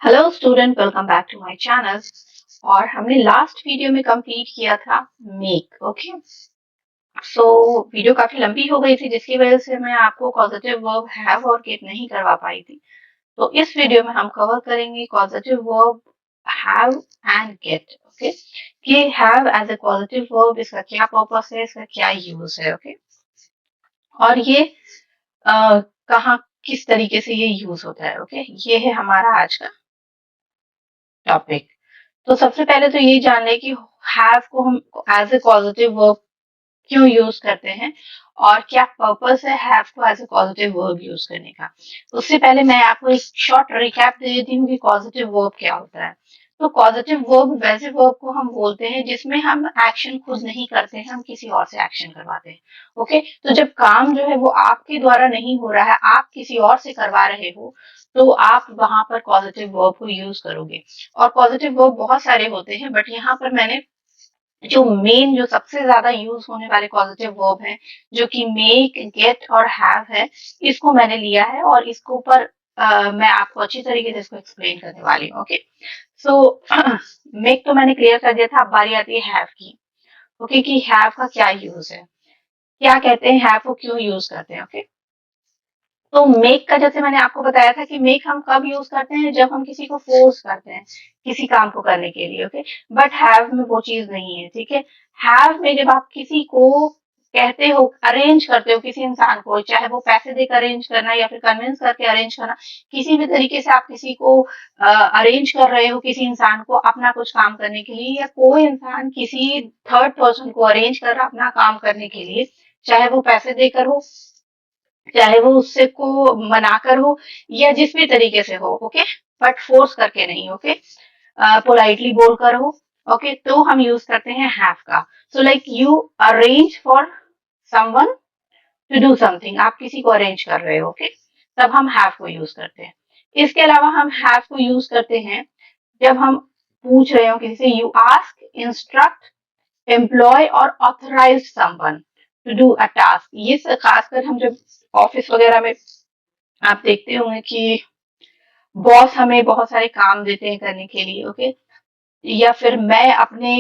Hello student, welcome back to my channel. और हमने last video में कंप्लीट किया था मेक। ओके, सो वीडियो काफी लंबी हो गई थी जिसकी वजह से मैं आपको कॉजेटिव वर्ब हैव और गेट नहीं करवा पाई थी। तो इस वीडियो में हम कवर करेंगे causative verb have and get. Okay, कि have as a causative verb, इसका क्या पर्पस है, इसका क्या यूज है। ओके, और ये कहाँ किस तरीके से ये यूज होता है। ओके, ये है हमारा आज का टॉपिक। तो सबसे पहले तो ये जान लें कि हैव को हम एज ए पॉजिटिव वर्ब क्यों यूज करते हैं और क्या पर्पस है हैव को as a positive verb use करने का। उससे पहले मैं आपको एक शॉर्ट रिकैप दे देती हूँ कि पॉजिटिव वर्ब क्या होता है। तो पॉजिटिव वर्ब वैसे वर्ब को हम बोलते हैं जिसमें हम एक्शन खुद नहीं करते हैं, हम किसी और से एक्शन करवाते हैं। ओके, तो जब काम जो है वो आपके द्वारा नहीं हो रहा है, आप किसी और से करवा रहे हो, तो आप वहां पर पॉजिटिव वर्ब को यूज करोगे। और पॉजिटिव वर्ब बहुत सारे होते हैं, बट यहाँ पर मैंने जो सबसे ज्यादा यूज होने वाले पॉजिटिव वर्ब है, जो कि मेक, गेट और हैव है, इसको मैंने लिया है और इसके ऊपर मैं आपको अच्छी तरीके से इसको एक्सप्लेन करने वाली हूँ। ओके, सो मेक तो मैंने क्लियर कर दिया था, अब बारी आती है हैव की। ओके, कि हैव का क्या यूज है, क्या कहते हैं, हैव को क्यों यूज करते हैं। ओके, तो मेक का जैसे मैंने आपको बताया था कि मेक हम कब यूज करते हैं, जब हम किसी को फोर्स करते हैं किसी काम को करने के लिए। ओके, बट हैव में वो चीज नहीं है। ठीक है, हैव में जब आप किसी को कहते हो, अरेंज करते हो किसी इंसान को, चाहे वो पैसे देकर अरेंज करना या फिर कन्विंस करके अरेंज करना, किसी भी तरीके से आप किसी को अरेंज कर रहे हो, किसी इंसान को अपना कुछ काम करने के लिए, या कोई इंसान किसी थर्ड पर्सन को अरेंज कर रहा अपना काम करने के लिए, चाहे वो पैसे देकर हो, चाहे वो उससे को मनाकर हो, या जिस भी तरीके से हो। ओके, बट फोर्स करके नहीं। ओके, पोलाइटली बोलकर हो। ओके, तो हम यूज करते हैं हैव का। So like you arrange for someone to do something, आप किसी को अरेंज कर रहे हो। ओके, तब हम हैव को यूज करते हैं। इसके अलावा हम हैव को यूज करते हैं जब हम पूछ रहे हो किसी से, यू आस्क, इंस्ट्रक्ट, एम्प्लॉय और authorise someone to do a task. ये खासकर हम जब ऑफिस वगैरह में आप देखते होंगे कि बॉस हमें बहुत सारे काम देते हैं करने के लिए। ओके, या फिर मैं अपने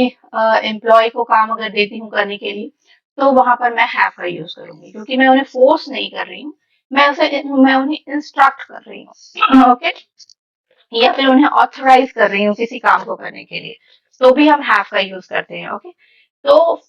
एम्प्लॉय को काम अगर देती हूँ करने के लिए, तो वहां पर मैं हैव का यूज करूंगी, क्योंकि मैं उन्हें फोर्स नहीं कर रही हूँ, मैं उन्हें इंस्ट्रक्ट कर रही हूँ। ओके, या फिर उन्हें ऑथराइज कर रही हूँ किसी काम को करने के लिए, तो भी हम हैव का यूज करते हैं। ओके, तो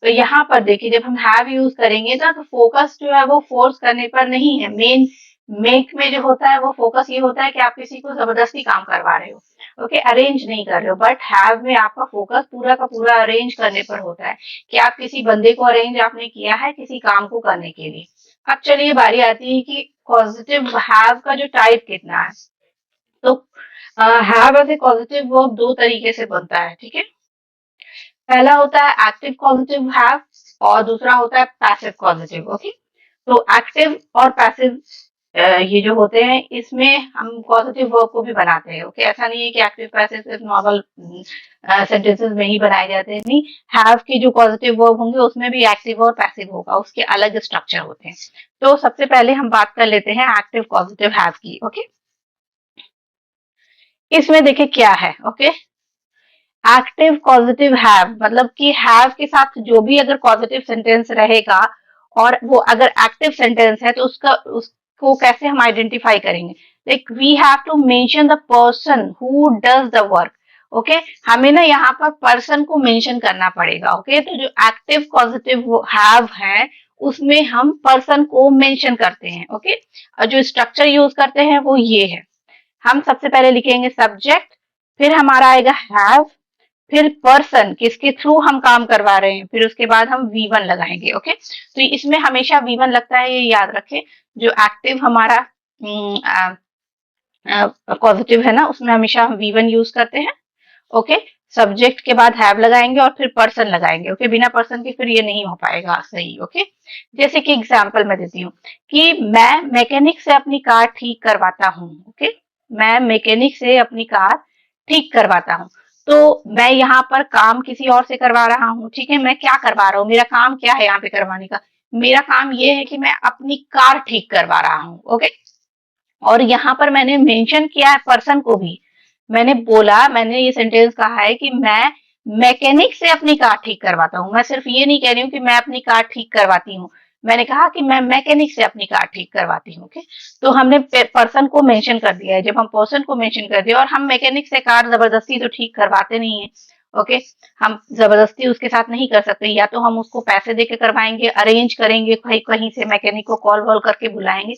यहाँ पर देखिए, जब हम हैव यूज करेंगे ना, तो फोकस जो है वो फोर्स करने पर नहीं है। मेन मेक में जो होता है वो फोकस ये होता है कि आप किसी को जबरदस्ती काम करवा रहे हो। ओके, अरेंज नहीं कर रहे हो। बट हैव में आपका फोकस पूरा का पूरा अरेंज करने पर होता है, कि आप किसी बंदे को अरेंज आपने किया है किसी काम को करने के लिए। अब चलिए बारी आती है कि पॉजिटिव हैव का जो टाइप कितना है। तो have as a positive verb दो तरीके से बनता है। ठीक है, पहला होता है एक्टिव पॉजिटिव हैव और दूसरा होता है पैसिव पॉजिटिव। ओके, तो एक्टिव और पैसिव ये जो होते हैं, इसमें हम पॉजिटिव वर्ब को भी बनाते हैं। ओके, ऐसा नहीं है कि एक्टिव पैसिव सिर्फ नॉर्मल सेंटेंसेस में ही बनाए जाते हैं, नहीं। हैव के जो पॉजिटिव वर्ब होंगे उसमें भी एक्टिव और पैसिव होगा, उसके अलग स्ट्रक्चर होते हैं। तो सबसे पहले हम बात कर लेते हैं एक्टिव पॉजिटिव हैव की। ओके, इसमें देखिए क्या है। ओके, एक्टिव पॉजिटिव हैव मतलब कि हैव के साथ जो भी अगर पॉजिटिव सेंटेंस रहेगा और वो अगर एक्टिव सेंटेंस है, तो उसको कैसे हम आइडेंटिफाई करेंगे। Like we have to mention the person who does the work. Okay, हमें ना यहाँ पर पर्सन को मेंशन करना पड़ेगा। ओके, तो जो एक्टिव पॉजिटिव हैव है उसमें हम पर्सन को मेंशन करते हैं। ओके, और जो स्ट्रक्चर यूज करते हैं वो ये है। हम सबसे पहले लिखेंगे सब्जेक्ट, फिर हमारा आएगा हैव, फिर पर्सन किसके थ्रू हम काम करवा रहे हैं, फिर उसके बाद हम वी वन लगाएंगे। ओके, तो इसमें हमेशा वी वन लगता है, ये याद रखें। जो एक्टिव हमारा पॉजिटिव है ना, उसमें हमेशा हम वी वन यूज करते हैं। ओके, सब्जेक्ट के बाद हैव लगाएंगे और फिर पर्सन लगाएंगे। ओके, बिना पर्सन के फिर ये नहीं हो पाएगा सही। ओके, जैसे कि एग्जांपल मैं देती हूँ कि मैं मैकेनिक से अपनी कार ठीक करवाता हूँ। ओके, मैं मैकेनिक से अपनी कार ठीक करवाता हूँ। तो मैं यहाँ पर काम किसी और से करवा रहा हूँ। ठीक है, मैं क्या करवा रहा हूँ, मेरा काम क्या है यहाँ पे करवाने का, मेरा काम ये है कि मैं अपनी कार ठीक करवा रहा हूँ। ओके, और यहाँ पर मैंने मेंशन किया है पर्सन को भी। मैंने ये सेंटेंस कहा है कि मैं मैकेनिक से अपनी कार ठीक करवाता हूँ। मैं सिर्फ ये नहीं कह रही हूँ कि मैं अपनी कार ठीक करवाती हूँ, मैंने कहा कि मैं मैकेनिक से अपनी कार ठीक करवाती हूँ। ओके, तो हमने पर्सन को मेंशन कर दिया है। जब हम पर्सन को मेंशन कर दिया, और हम मैकेनिक से कार जबरदस्ती तो ठीक करवाते नहीं है। ओके, हम जबरदस्ती उसके साथ नहीं कर सकते, या तो हम उसको पैसे देके करवाएंगे, अरेंज करेंगे, कहीं कहीं से मैकेनिक को कॉल वॉल करके बुलाएंगे,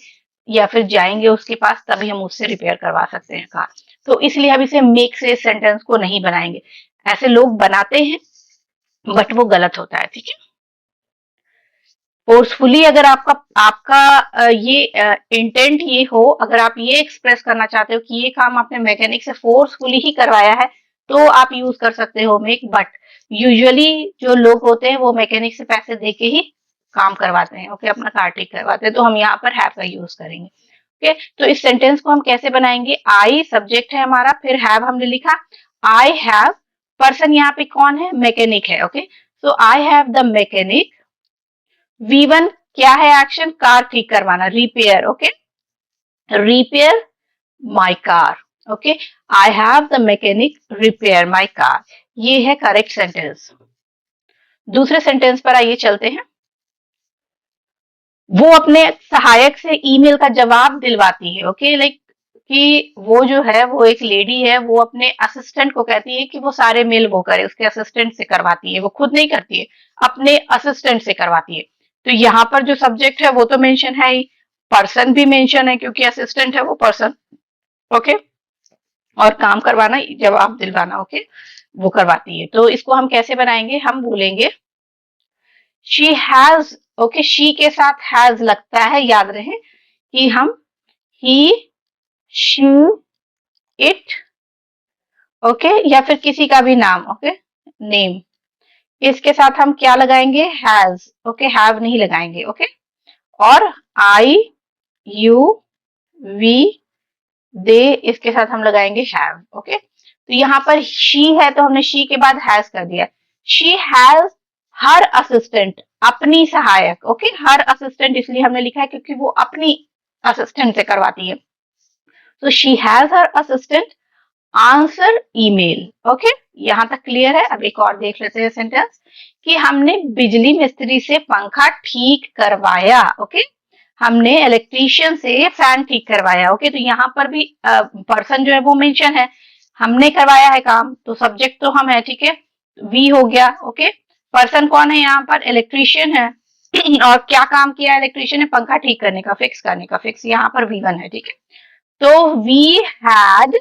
या फिर जाएंगे उसके पास, तभी हम उससे रिपेयर करवा सकते हैं कार। तो इसलिए हम इसे मेक से इस सेंटेंस को नहीं बनाएंगे। ऐसे लोग बनाते हैं बट वो गलत होता है। ठीक है, फोर्सफुली अगर आपका आपका ये इंटेंट ये हो, अगर आप ये एक्सप्रेस करना चाहते हो कि ये काम आपने मैकेनिक से फोर्सफुली ही करवाया है, तो आप यूज कर सकते हो मेक। बट यूजुअली जो लोग होते हैं वो मैकेनिक से पैसे देके ही काम करवाते हैं। ओके, अपना कार ठीक करवाते हैं, तो हम यहाँ पर हैव का यूज करेंगे। ओके, तो इस सेंटेंस को हम कैसे बनाएंगे? आई सब्जेक्ट है हमारा, फिर हैव हमने लिखा, आई हैव, पर्सन यहाँ पे कौन है? मैकेनिक है। Okay, so I have the mechanic. V1 क्या है एक्शन? कार ठीक करवाना, repair. Okay, repair my car. Okay, I have the mechanic repair my car. ये है करेक्ट सेंटेंस। दूसरे सेंटेंस पर आइए चलते हैं। वो अपने सहायक से ईमेल का जवाब दिलवाती है। ओके, लाइक कि वो जो है, वो एक लेडी है, वो अपने असिस्टेंट को कहती है कि वो सारे मेल वो करे, उसके असिस्टेंट से करवाती है। वो खुद नहीं करती है, अपने असिस्टेंट से करवाती है। तो यहाँ पर जो सब्जेक्ट है वो तो मेंशन है ही, पर्सन भी मेंशन है क्योंकि असिस्टेंट है वो पर्सन। ओके, और काम करवाना, जवाब दिलवाना, ओके, वो करवाती है। तो इसको हम कैसे बनाएंगे? हम बोलेंगे शी हैज। ओके, शी के साथ हैज लगता है, याद रहे कि हम ही, शी, इट, ओके, या फिर किसी का भी नाम, ओके, नेम, इसके साथ हम क्या लगाएंगे? हैज। ओके, हैव नहीं लगाएंगे। ओके, और आई, यू, वी, दे, इसके साथ हम लगाएंगे हैव। ओके, तो यहाँ पर शी है तो हमने शी के बाद हैज कर दिया। शी हैज हर असिस्टेंट, अपनी सहायक। ओके, हर असिस्टेंट इसलिए हमने लिखा है क्योंकि वो अपनी असिस्टेंट से करवाती है। तो she has her assistant answer email. Okay, यहां तक क्लियर है? अब एक और देख लेते हैं सेंटेंस कि हमने बिजली मिस्त्री से पंखा ठीक करवाया। ओके, हमने इलेक्ट्रीशियन से फैन ठीक करवाया। ओके, तो यहाँ पर भी पर्सन जो है वो मेंशन है, हमने करवाया है काम, तो सब्जेक्ट तो हम है। ठीक है, वी हो गया। ओके, पर्सन कौन है यहाँ पर? इलेक्ट्रीशियन है। और क्या काम किया इलेक्ट्रीशियन ने? पंखा ठीक करने का, फिक्स करने का। फिक्स यहाँ पर V1 है। ठीक है, तो we had,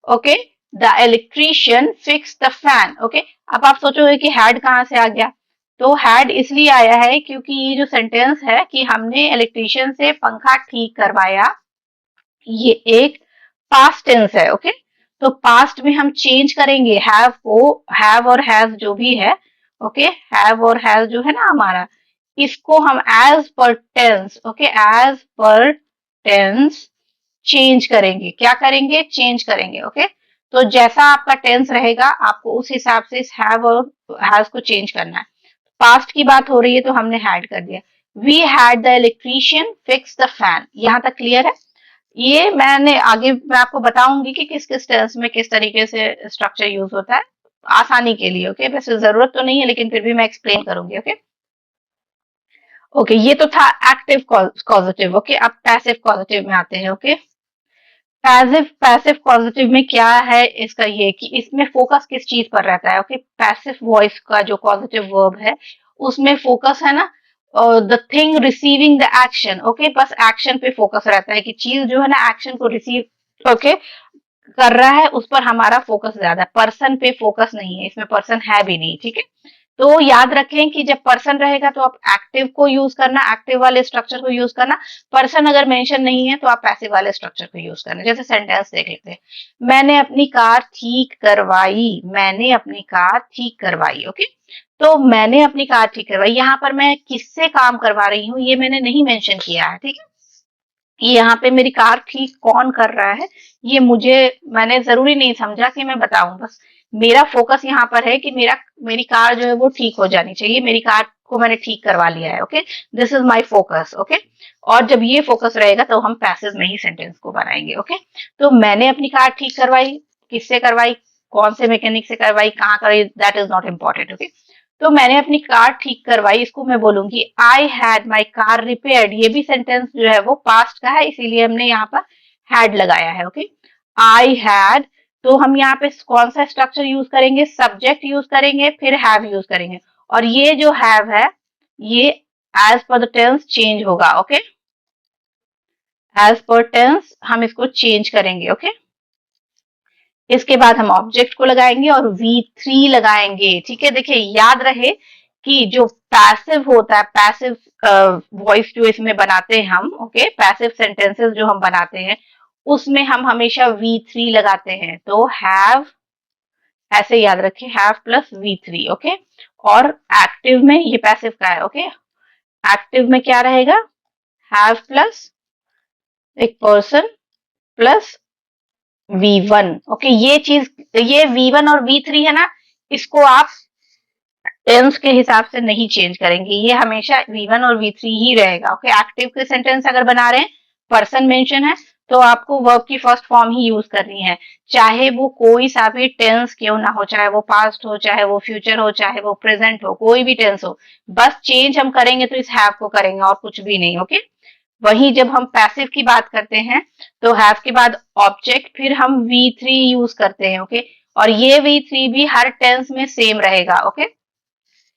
okay, the electrician fix the fan. Okay, अब आप सोचोगे कि हैड कहाँ से आ गया? तो हैड इसलिए आया है क्योंकि ये जो सेंटेंस है कि हमने इलेक्ट्रीशियन से पंखा ठीक करवाया, ये एक पास्ट टेंस है। ओके, तो पास्ट में हम चेंज करेंगे हैव को, हैव और हैज जो भी है। ओके, हैव और हैज जो है ना हमारा, इसको हम as per tense, okay, as per tense change करेंगे। क्या करेंगे? चेंज करेंगे। ओके, तो जैसा आपका टेंस रहेगा आपको उस हिसाब से इस हैव और हैज को चेंज करना है। पास्ट की बात हो रही है तो हमने हैड कर दिया। We had the electrician fix the fan. यहाँ तक क्लियर है? ये मैंने आगे मैं आपको बताऊंगी कि किस किस टेंस में किस तरीके से स्ट्रक्चर यूज होता है, आसानी के लिए। ओके, वैसे जरूरत तो नहीं है लेकिन फिर भी मैं एक्सप्लेन करूंगी। ओके, ओके, ये तो था एक्टिव कॉजेटिव। ओके, अब पैसिव कॉजेटिव में आते हैं। ओके, पैसिव पॉजिटिव में क्या है इसका? ये कि इसमें फोकस किस चीज पर रहता है। ओके, पैसिव वॉइस का जो पॉजिटिव वर्ब है उसमें फोकस है ना, the thing receiving the action. Okay, बस एक्शन पे फोकस रहता है कि चीज जो है ना एक्शन को रिसीव, ओके, कर रहा है, उस पर हमारा फोकस ज्यादा है। पर्सन पे फोकस नहीं है, इसमें पर्सन है भी नहीं। ठीक है, तो याद रखें कि जब पर्सन रहेगा तो आप एक्टिव को यूज करना, एक्टिव वाले स्ट्रक्चर को यूज करना। पर्सन अगर मेंशन नहीं है तो आप पैसिव वाले स्ट्रक्चर को यूज करना। जैसे सेंटेंस देख लेते हैं, मैंने अपनी कार ठीक करवाई। मैंने अपनी कार ठीक करवाई। ओके, तो मैंने अपनी कार ठीक करवाई, यहाँ पर मैं किससे काम करवा रही हूँ ये मैंने नहीं मेंशन किया है। ठीक है, यहाँ पे मेरी कार ठीक कौन कर रहा है ये मैंने जरूरी नहीं समझा कि मैं बताऊं। बस मेरा फोकस यहाँ पर है कि मेरी कार जो है वो ठीक हो जानी चाहिए। मेरी कार को मैंने ठीक करवा लिया है। Okay, this is my focus. Okay, और जब ये फोकस रहेगा तो हम पैसिव में ही सेंटेंस को बनाएंगे। ओके, तो मैंने अपनी कार ठीक करवाई, किससे करवाई, कौन से मैकेनिक से करवाई, कहाँ करवाई, that is not important. Okay, तो मैंने अपनी कार ठीक करवाई, इसको मैं बोलूंगी आई हैड माई कार रिपेयर्ड। ये भी सेंटेंस जो है वो पास्ट का है, इसीलिए हमने यहाँ पर हैड लगाया है। ओके, आई हैड, तो हम यहाँ पे कौन सा स्ट्रक्चर यूज करेंगे, सब्जेक्ट यूज करेंगे, फिर हैव यूज करेंगे, और ये जो हैव है ये as per the tense change होगा। ओके, एज पर टेंस हम इसको चेंज करेंगे। ओके, इसके बाद हम ऑब्जेक्ट को लगाएंगे और V3 लगाएंगे। ठीक है, देखिए याद रहे कि जो पैसिव होता है, पैसिव वॉइस जो इसमें बनाते हैं हम, ओके, पैसिव सेंटेंसेस जो हम बनाते हैं उसमें हम हमेशा V3 लगाते हैं। तो हैव, ऐसे याद रखें, हैव प्लस V3। ओके, और एक्टिव में, ये पैसिव का है। ओके, एक्टिव में क्या रहेगा, हैव प्लस एक पर्सन प्लस V1। ओके, ये चीज, ये V1 और V3 है ना, इसको आप टेंस के हिसाब से नहीं चेंज करेंगे, ये हमेशा V1 और V3 ही रहेगा। ओके, एक्टिव के सेंटेंस अगर बना रहे हैं, पर्सन मेंशन है, तो आपको वर्ब की फर्स्ट फॉर्म ही यूज करनी है, चाहे वो कोई सा भी टेंस क्यों ना हो, चाहे वो पास्ट हो, चाहे वो फ्यूचर हो, चाहे वो प्रेजेंट हो, कोई भी टेंस हो, बस चेंज हम करेंगे तो इस हैव को करेंगे और कुछ भी नहीं। ओके, वही जब हम पैसिव की बात करते हैं तो हैव के बाद ऑब्जेक्ट, फिर हम V3 यूज करते हैं। ओके, और ये V3 भी हर टेंस में सेम रहेगा। ओके,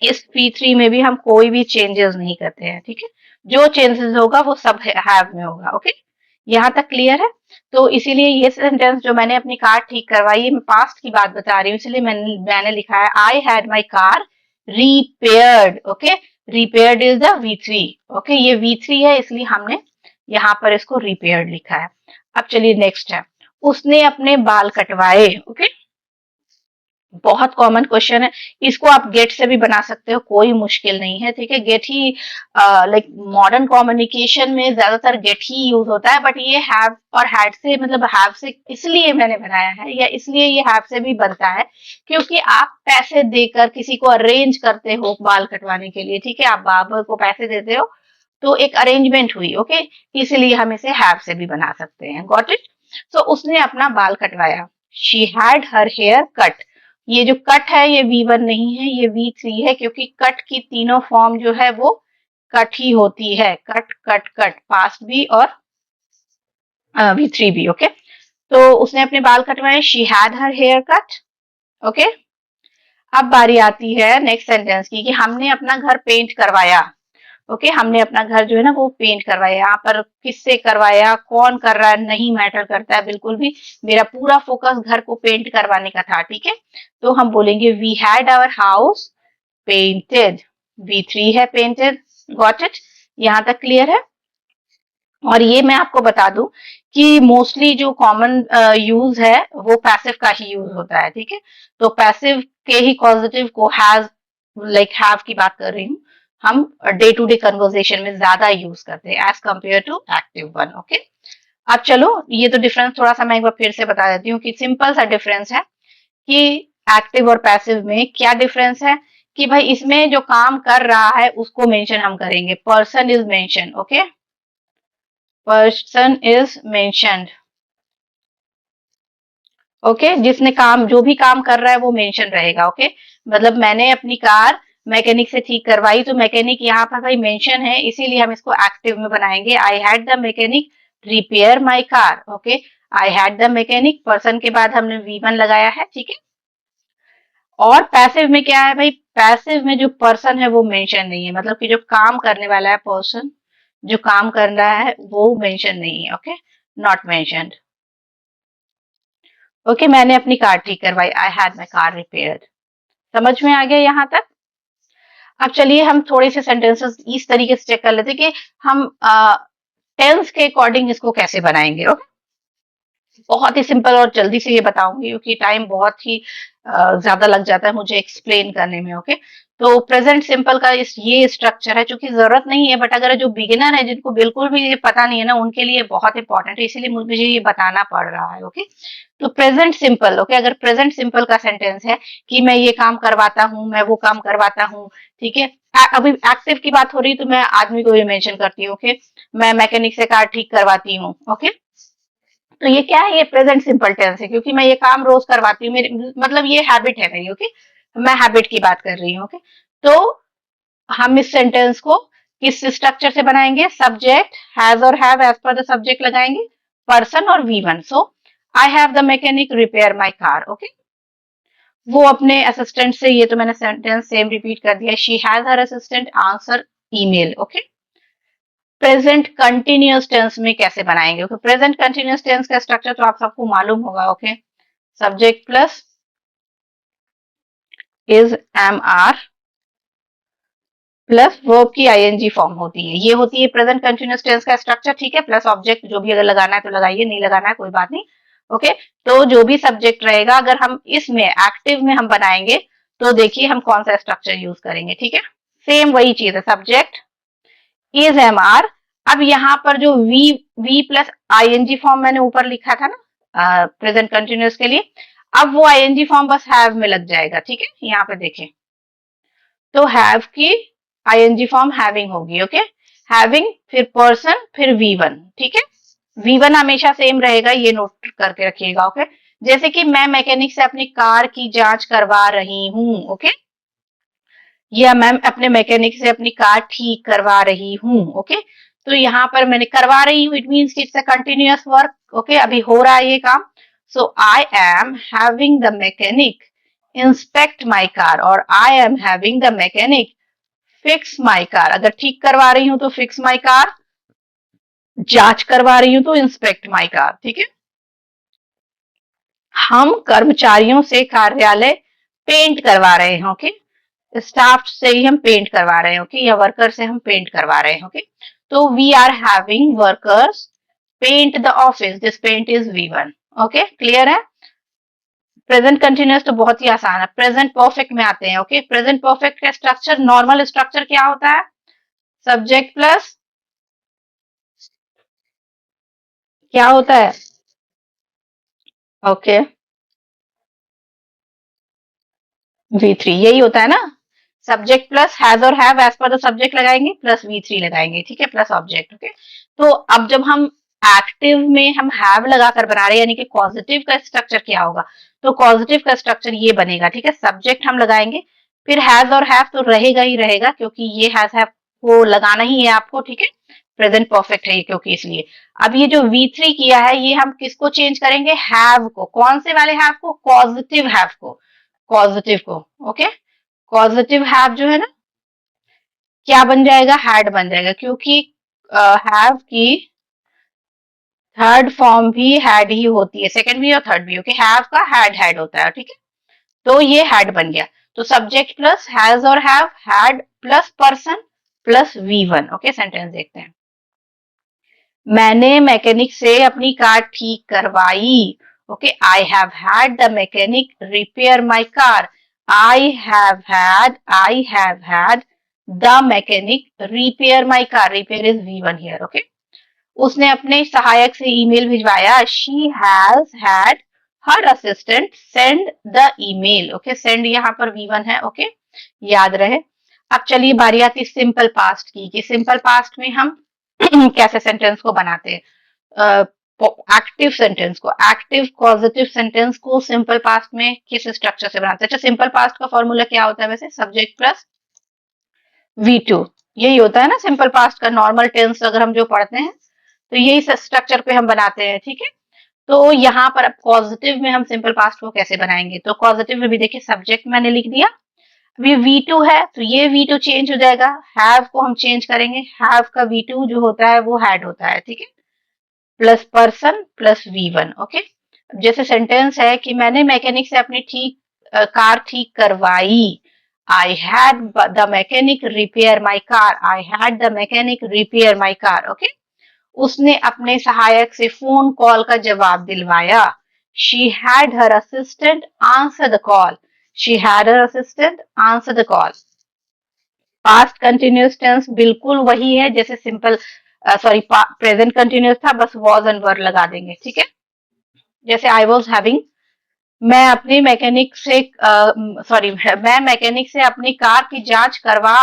इस V3 में भी हम कोई भी चेंजेस नहीं करते हैं। ठीक है, जो चेंजेस होगा वो सब हैव में होगा। ओके, यहाँ तक क्लियर है। तो इसीलिए ये सेंटेंस जो मैंने अपनी कार ठीक करवाई, मैं पास्ट की बात बता रही हूँ, इसलिए मैंने लिखा है आई had my car repaired. Okay, repaired is the V3। Okay, ये V3 है, इसलिए हमने यहाँ पर इसको रिपेयर्ड लिखा है। अब चलिए नेक्स्ट है, उसने अपने बाल कटवाए। ओके, बहुत कॉमन क्वेश्चन है, इसको आप गेट से भी बना सकते हो, कोई मुश्किल नहीं है। ठीक है, गेट ही लाइक मॉडर्न कम्युनिकेशन में ज्यादातर गेट ही यूज होता है, बट ये हैव और हैड से, मतलब हैव से इसलिए मैंने बनाया है, या इसलिए ये हैव से भी बनता है क्योंकि आप पैसे देकर किसी को अरेंज करते हो बाल कटवाने के लिए। ठीक है, आप बार्बर को पैसे देते हो तो एक अरेंजमेंट हुई। ओके, इसलिए हम इसे हैव से भी बना सकते हैं। Got it. सो उसने अपना बाल कटवाया, she had her hair cut. ये जो कट है ये V1 नहीं है, ये V3 है, क्योंकि कट की तीनों फॉर्म जो है वो कट ही होती है, कट कट कट, पास्ट भी और V3 भी। ओके, तो उसने अपने बाल कटवाए, she had her hair cut. Okay, अब बारी आती है नेक्स्ट सेंटेंस की कि हमने अपना घर पेंट करवाया। ओके, हमने अपना घर जो है ना वो पेंट करवाया। यहाँ पर किससे करवाया, कौन कर रहा है, नहीं मैटर करता है बिल्कुल भी, मेरा पूरा फोकस घर को पेंट करवाने का था। ठीक है, तो हम बोलेंगे we had our house painted. V3 है पेंटेड। गॉट इट, यहाँ तक क्लियर है। और ये मैं आपको बता दूं कि मोस्टली जो कॉमन यूज है वो पैसिव का ही यूज होता है। ठीक है, तो पैसिव के ही कॉजेटिव को हैज, लाइक हैव की बात कर रही हूँ, हम डे टू डे कन्वर्सेशन में ज्यादा यूज करते हैं as compare to active one. Okay, अब चलो ये तो डिफरेंस थोड़ा सा मैं एक बार फिर से बता देती हूँ कि सिंपल सा डिफरेंस है कि एक्टिव और पैसिव में क्या डिफरेंस है कि भाई इसमें जो काम कर रहा है उसको मेंशन हम करेंगे, person is mention. Okay, person is mentioned. Okay, जिसने काम, जो भी काम कर रहा है वो मेंशन रहेगा। ओके, मतलब मैंने अपनी कार मैकेनिक से ठीक करवाई, तो मैकेनिक यहाँ पर भाई मेंशन है, इसीलिए हम इसको एक्टिव में बनाएंगे। I had the mechanic repair my car. Okay, I had the mechanic, person के बाद हमने V1 लगाया है। ठीक है, और पैसिव में क्या है भाई, पैसिव में जो पर्सन है वो मेंशन नहीं है, मतलब कि जो काम करने वाला है, पर्सन जो काम कर रहा है वो मेंशन नहीं है। Okay, not mentioned. ओके, मैंने अपनी कार ठीक करवाई, आई हैड माई कार रिपेयर्ड। समझ में आ गया यहाँ तक। अब चलिए हम थोड़े से सेंटेंसेस इस तरीके से चेक कर लेते हैं कि हम टेंस के अकॉर्डिंग इसको कैसे बनाएंगे। ओके, बहुत ही सिंपल और जल्दी से ये बताऊंगी क्योंकि टाइम बहुत ही ज्यादा लग जाता है मुझे एक्सप्लेन करने में। ओके, तो प्रेजेंट सिंपल का ये स्ट्रक्चर है, क्योंकि जरूरत नहीं है, बट अगर जो बिगिनर है जिनको बिल्कुल भी ये पता नहीं है ना, उनके लिए बहुत इंपॉर्टेंट है, इसीलिए मुझे ये बताना पड़ रहा है। ओके, तो प्रेजेंट सिंपल, ओके, अगर प्रेजेंट सिंपल का सेंटेंस है कि मैं ये काम करवाता हूँ, मैं वो काम करवाता हूँ, ठीक है। अभी एक्टिव की बात हो रही तो मैं आदमी को भी मेंशन करती हूँ। ओके, मैं मैकेनिक से कार ठीक करवाती हूँ। ओके, तो ये क्या है, ये प्रेजेंट सिंपल टेंस है, क्योंकि मैं ये काम रोज करवाती हूँ, मेरी मतलब ये हैबिट है मेरी। ओके, मैं हैबिट की बात कर रही हूँ। ओके, तो हम इस सेंटेंस को किस स्ट्रक्चर से बनाएंगे, सब्जेक्ट हैज और have as per the subject लगाएंगे, पर्सन और V one. So I have the mechanic repair my car. Okay, वो अपने असिस्टेंट से, ये तो मैंने सेंटेंस सेम रिपीट कर दिया, she has her assistant answer email. Okay, present continuous tense में कैसे बनाएंगे, ओके, प्रेजेंट कंटिन्यूअस टेंस का स्ट्रक्चर तो आप सबको मालूम होगा। Okay, subject plus is am are plus verb की आईएनजी फॉर्म होती है, ये होती है प्रेजेंट कंटिन्यूअस टेंस का स्ट्रक्चर। ठीक है, प्लस ऑब्जेक्ट, जो भी अगर लगाना है तो लगाइए, नहीं लगाना है कोई बात नहीं। ओके, तो जो भी सब्जेक्ट रहेगा, अगर हम इसमें एक्टिव में हम बनाएंगे तो देखिए हम कौन सा स्ट्रक्चर यूज करेंगे। ठीक है, सेम वही चीज है, सब्जेक्ट इज एम आर। अब यहाँ पर जो वी प्लस आईएनजी फॉर्म मैंने ऊपर लिखा था ना प्रेजेंट कंटिन्यूअस के लिए, अब वो आईएनजी फॉर्म बस हैव में लग जाएगा। ठीक है, यहाँ पे देखें तो हैव की आईएनजी फॉर्म हैविंग होगी। ओके, हैविंग फिर पर्सन फिर वी वन। ठीक है, वी वन हमेशा सेम रहेगा, ये नोट करके रखिएगा। ओके, जैसे कि मैं मैकेनिक से अपनी कार की जांच करवा रही हूँ। ओके, या मैं अपने मैकेनिक से अपनी कार ठीक करवा रही हूँ। ओके, तो यहाँ पर मैंने करवा रही हूँ, it means it's a continuous work. Okay, अभी हो रहा है ये काम। So I am having the mechanic inspect my car, और I am having the mechanic fix my car. अगर ठीक करवा रही हूँ तो फिक्स माई कार, जांच करवा रही हूँ तो इंस्पेक्ट माई कार। ठीक है, हम कर्मचारियों से कार्यालय पेंट करवा रहे हैं। ओके, स्टाफ से ही हम पेंट करवा रहे हैं। ओके, या वर्कर से हम पेंट करवा रहे हैं। ओके, तो we are having workers paint the office, this paint is V one. Okay, clear है। प्रेजेंट कंटिन्यूअस तो बहुत ही आसान है। प्रेजेंट परफेक्ट में आते हैं। ओके, प्रेजेंट परफेक्ट का स्ट्रक्चर, नॉर्मल स्ट्रक्चर क्या होता है, सब्जेक्ट प्लस क्या होता है, ओके, वी थ्री, यही होता है ना, सब्जेक्ट प्लस हैज और have as per the subject लगाएंगे प्लस वी थ्री लगाएंगे। ठीक है, प्लस ऑब्जेक्ट। ओके, तो अब जब हम एक्टिव में हम हैव लगाकर बना रहे हैं, यानी कि पॉजिटिव का स्ट्रक्चर क्या होगा, तो पॉजिटिव का स्ट्रक्चर ये बनेगा। ठीक है, सब्जेक्ट हम लगाएंगे, फिर हैज और हैव तो रहेगा ही रहेगा, क्योंकि ये हैज हैव को लगाना ही है आपको। ठीक है, प्रेजेंट परफेक्ट है ये, क्योंकि इसलिए अब ये जो वी थ्री किया है, ये हम किसको चेंज करेंगे, हैव को। कौन से वाले हैव को, पॉजिटिव हैव को, पॉजिटिव को। ओके, पॉजिटिव हैव जो है ना, क्या बन जाएगा, हैड बन जाएगा, क्योंकि हैव की थर्ड फॉर्म भी हैड ही होती है, सेकंड भी और थर्ड भी। ओके, हैव का हैड हैड होता है। ठीक है, तो ये हैड बन गया। तो सब्जेक्ट प्लस हैज और have, had plus person plus V one. Okay, sentence देखते हैं। मैंने मैकेनिक से अपनी कार ठीक करवाई। Okay, I have had the mechanic repair my car. I have had the mechanic repair my car, repair is V one here. Okay, उसने अपने सहायक से ईमेल भिजवाया, she has had her assistant send the email. Okay, send यहाँ पर we one है। Okay, याद रहे। अब चलिए बारी आती सिंपल पास्ट की, कि सिंपल पास्ट में हम कैसे सेंटेंस को बनाते हैं, एक्टिव सेंटेंस को, एक्टिव पॉजिटिव सेंटेंस को सिंपल पास्ट में किस स्ट्रक्चर से बनाते हैं। अच्छा, सिंपल पास्ट का फॉर्मूला क्या होता है वैसे, सब्जेक्ट प्लस वी टू, यही होता है ना सिंपल पास्ट का नॉर्मल टेंस अगर हम जो पढ़ते हैं, तो यही स्ट्रक्चर पे हम बनाते हैं। ठीक है, तो यहाँ पर अब पॉजिटिव में हम सिंपल पास्ट को कैसे बनाएंगे, तो पॉजिटिव में भी देखिए सब्जेक्ट मैंने लिख दिया, अभी V2 है तो ये V2 चेंज हो जाएगा, हैव को हम चेंज करेंगे, हैव का V2 जो होता है वो हैड होता है। ठीक है, plus person plus V1। Okay, जैसे सेंटेंस है कि मैंने मैकेनिक से अपनी कार ठीक करवाई, I had the mechanic repair my car, I had the mechanic repair my car. Okay, उसने अपने सहायक से फोन कॉल का जवाब दिलवाया। She had her assistant answer the call. She had her assistant answer the call. Past continuous tense बिल्कुल वही है जैसे सिंपल सॉरी प्रेजेंट कंटिन्यूस था, बस वॉज एंड वर लगा देंगे, ठीक है। जैसे आई वॉज हैविंग, मैं अपने मैकेनिक से सॉरी मैं मैकेनिक से अपनी कार की जांच करवा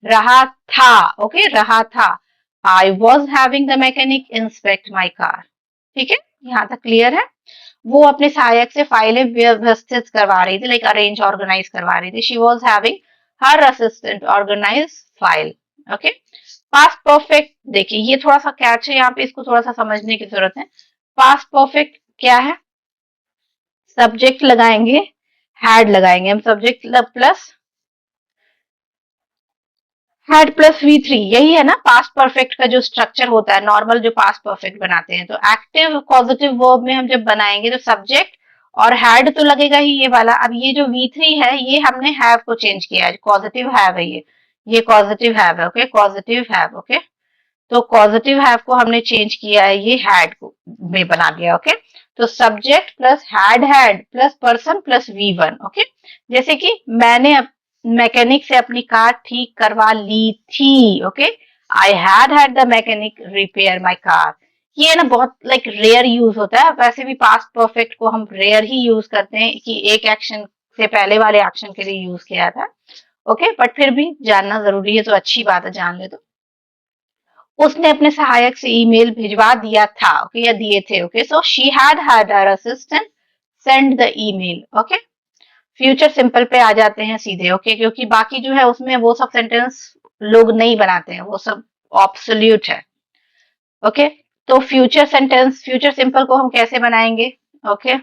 रहा था। ओके, रहा था। I was having the mechanic inspect my car. ठीक है, यहाँ तक क्लियर है। वो अपने सहायक से फाइलें व्यवस्थित करवा रही थी, लाइक अरेंज ऑर्गेनाइज करवा रही थी। She was having her assistant organise file. Okay, past perfect देखिए ये थोड़ा सा कैच है यहाँ पे, इसको थोड़ा सा समझने की जरूरत है। पास्ट परफेक्ट क्या है? सब्जेक्ट लगाएंगे, हैड लगाएंगे हम, subject plus had plus V3, यही है ना पास्ट परफेक्ट का जो स्ट्रक्चर होता है नॉर्मल, जो पास्ट परफेक्ट बनाते हैं। तो एक्टिव पॉजिटिव वर्ब में हम जब बनाएंगे तो सब्जेक्ट और हैड तो लगेगा ही ये वाला। अब ये जो V3 है ये हमने हैव को चेंज किया है, पॉजिटिव हैव है ये पॉजिटिव हैव है। Okay, positive have. ओके, तो पॉजिटिव हैव को हमने चेंज किया है, ये हैड को में बना दिया। ओके, तो subject plus had plus person plus V1। Okay, जैसे कि मैंने मैकेनिक से अपनी कार ठीक करवा ली थी। Okay, I had the mechanic repair my car. ये ना बहुत लाइक रेयर यूज होता है, वैसे भी पास्ट परफेक्ट को हम रेयर ही यूज करते हैं कि एक एक्शन से पहले वाले एक्शन के लिए यूज किया था। ओके, बट फिर भी जानना जरूरी है, तो अच्छी बात है, जान ले। तो उसने अपने सहायक से ईमेल भिजवा दिया था। ओके, या दिए थे। Okay, so she had her assistant send the email. Okay, future simple पे आ जाते हैं सीधे। ओके, क्योंकि बाकी जो है उसमें वो सब सेंटेंस लोग नहीं बनाते हैं, वो सब ऑब्सोल्यूट है। ओके, तो फ्यूचर सेंटेंस, फ्यूचर सिंपल को हम कैसे बनाएंगे? Okay,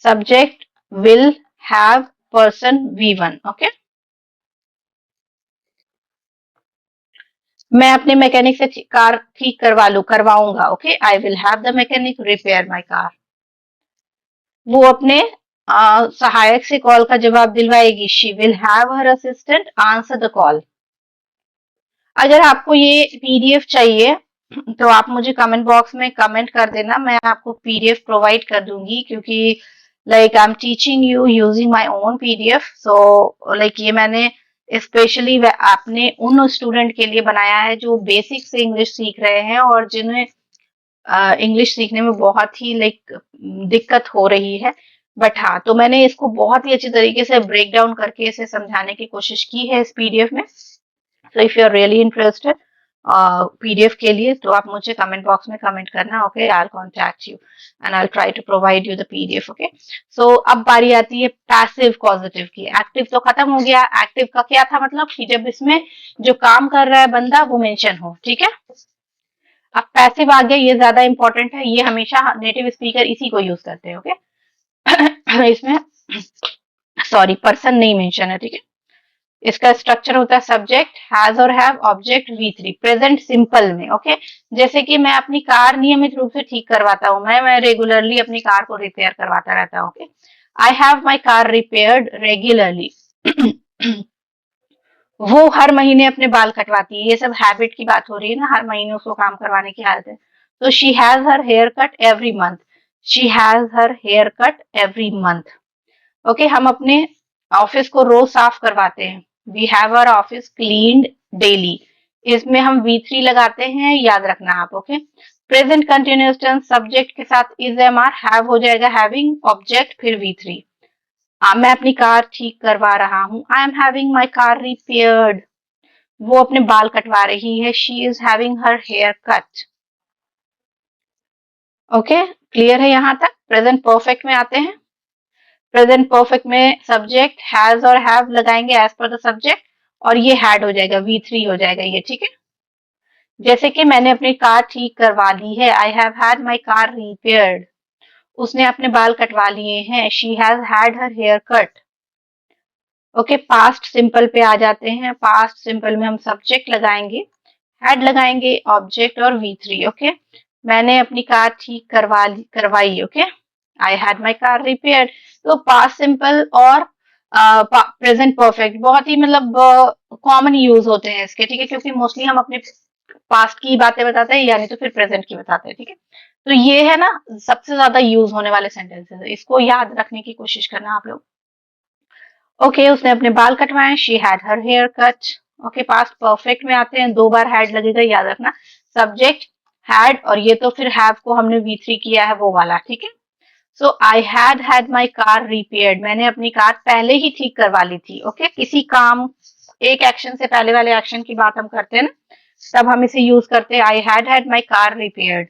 subject will have person V1। Okay, मैं अपने मैकेनिक से कार ठीक करवाऊंगा। Okay, I will have the mechanic repair my car. वो अपने सहायक से कॉल का जवाब दिलवाएगी। She will have her assistant answer the call. अगर आपको ये PDF चाहिए तो आप मुझे कमेंट बॉक्स में कमेंट कर देना, मैं आपको PDF प्रोवाइड कर दूंगी, क्योंकि like I am teaching you using my own PDF। So like ये मैंने स्पेशली अपने उन स्टूडेंट के लिए बनाया है जो बेसिक से इंग्लिश सीख रहे हैं और जिन्हें इंग्लिश सीखने में बहुत ही लाइक दिक्कत हो रही है। बट हाँ, तो मैंने इसको बहुत ही अच्छी तरीके से ब्रेक डाउन करके इसे समझाने की कोशिश की है इस PDF में। So if you are really interested PDF के लिए, तो आप मुझे कमेंट बॉक्स में कमेंट करना। Okay, I will contact you and I will try to provide you the PDF। Okay, so अब बारी आती है पैसिव पॉजिटिव की। एक्टिव तो खत्म हो गया। एक्टिव का क्या था मतलब कि जब इसमें जो काम कर रहा है बंदा वो मेंशन हो। ठीक है, अब पैसिव आ गया, ये ज्यादा इंपॉर्टेंट है, ये हमेशा नेटिव स्पीकर इसी को यूज करते हैं। ओके, इसमें सॉरी पर्सन नहीं मेंशन है। ठीक है, इसका स्ट्रक्चर होता है सब्जेक्ट हैज और have, object V3, present simple में। ओके, जैसे कि मैं अपनी कार नियमित रूप से ठीक करवाता हूँ, मैं रेगुलरली अपनी कार को रिपेयर करवाता रहता हूँ। Okay, I have my car repaired regularly. वो हर महीने अपने बाल कटवाती है। ये सब हैबिट की बात हो रही है ना, हर महीने उसको काम करवाने की आदत है। तो she has her hair cut every month. She has her hair cut every month. Okay, हम अपने ऑफिस को रोज साफ करवाते हैं। We have our office cleaned daily. इसमें हम V3 लगाते हैं, याद रखना आप। Okay, present continuous tense subject के साथ इज एम आर, हैव हो जाएगा हैविंग, ऑब्जेक्ट फिर V3। मैं अपनी कार ठीक करवा रहा हूँ। I am having my car repaired. वो अपने बाल कटवा रही है। She is having her hair cut. Okay, clear है यहाँ तक? प्रेजेंट परफेक्ट में आते हैं। प्रेजेंट परफेक्ट में सब्जेक्ट हैज और हैव लगाएंगे एज पर द सब्जेक्ट, और ये हैड हो जाएगा, V3 हो जाएगा ये। ठीक है, जैसे कि मैंने अपनी कार ठीक करवा ली है। I have had my car repaired. उसने अपने बाल कटवा लिए हैं। She has had her hair cut. Okay, past simple पे आ जाते हैं। पास्ट सिंपल में हम सब्जेक्ट लगाएंगे, हैड लगाएंगे, ऑब्जेक्ट और V3। ओके, मैंने अपनी कार ठीक करवाई। Okay, I had my car repaired. तो पास्ट सिंपल और प्रेजेंट परफेक्ट बहुत ही मतलब कॉमन यूज होते हैं इसके। ठीक है, क्योंकि मोस्टली हम अपने पास्ट की बातें बताते हैं या नहीं तो फिर प्रेजेंट की बताते हैं, ठीक है। तो ये है ना सबसे ज्यादा यूज होने वाले सेंटेंसेस, इसको याद रखने की कोशिश करना आप लोग। ओके, उसने अपने बाल कटवाए, she had her hair cut. Okay, past perfect में आते हैं, 2 बार हैड लगेगा, याद रखना। सब्जेक्ट हैड, और ये तो फिर हैव को हमने V3 किया है वो वाला, ठीक है। So I had my car repaired, मैंने अपनी कार पहले ही ठीक करवा ली थी। ओके, किसी काम, एक एक्शन से पहले वाले एक्शन की बात हम करते हैं ना, तब हम इसे यूज करते हैं, I had my car repaired.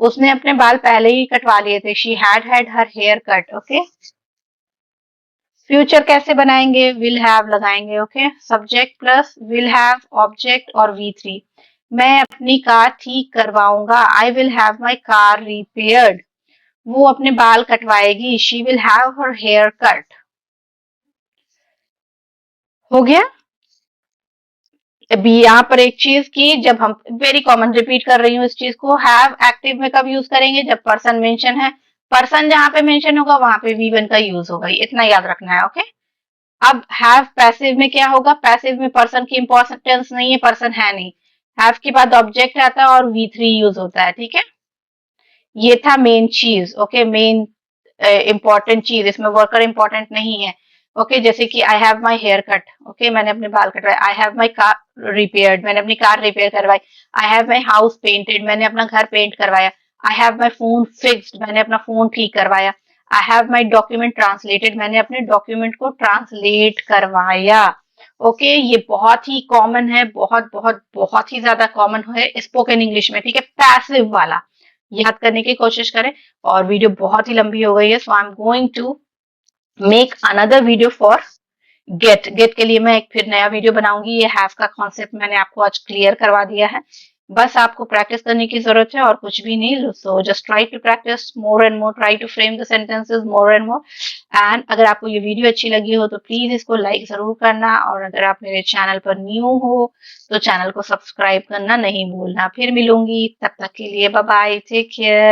उसने अपने बाल पहले ही कटवा लिए थे, she had her hair cut. Okay, future कैसे बनाएंगे, विल हैव लगाएंगे। Okay, subject plus will have, object और V3। मैं अपनी कार ठीक करवाऊंगा, I will have my car repaired. वो अपने बाल कटवाएगी, she will have her hair cut. हो गया। अभी यहाँ पर एक चीज की, जब हम वेरी कॉमन रिपीट कर रही हूँ इस चीज को, हैव एक्टिव में कब यूज करेंगे, जब पर्सन मेंशन है। पर्सन जहां पे मेंशन होगा वहां पे V1 का यूज होगा, इतना याद रखना है। ओके, अब हैव पैसिव में क्या होगा, पैसिव में पर्सन की इंपॉर्टेंस नहीं है, पर्सन है नहीं। हैव के बाद ऑब्जेक्ट आता है और V3 यूज होता है, ठीक है। ये था मेन चीज। ओके, मेन इंपॉर्टेंट चीज, इसमें वर्कर इंपॉर्टेंट नहीं है। ओके, जैसे कि I have my hair cut. Okay, मैंने अपने बाल कटवाए। I have my car repaired, मैंने अपनी कार रिपेयर करवाई। I have my house painted, मैंने अपना घर पेंट करवाया। I have my phone fixed, मैंने अपना फोन ठीक करवाया। I have my document translated, मैंने अपने डॉक्यूमेंट को ट्रांसलेट करवाया। ओके, ये बहुत ही कॉमन है, बहुत बहुत बहुत ही ज्यादा कॉमन है स्पोकन इंग्लिश में, ठीक है। पैसिव वाला याद करने की कोशिश करें। और वीडियो बहुत ही लंबी हो गई है, so I am going to make another video for get. Get के लिए मैं एक फिर नया वीडियो बनाऊंगी। ये हैव का कॉन्सेप्ट मैंने आपको आज क्लियर करवा दिया है, बस आपको प्रैक्टिस करने की जरूरत है और कुछ भी नहीं। So just try to practice more and more, try to frame the sentences more and more. And अगर आपको ये वीडियो अच्छी लगी हो तो प्लीज इसको लाइक जरूर करना, और अगर आप मेरे चैनल पर न्यू हो तो चैनल को सब्सक्राइब करना नहीं भूलना। फिर मिलूंगी, तब तक के लिए बाय बाय, टेक केयर।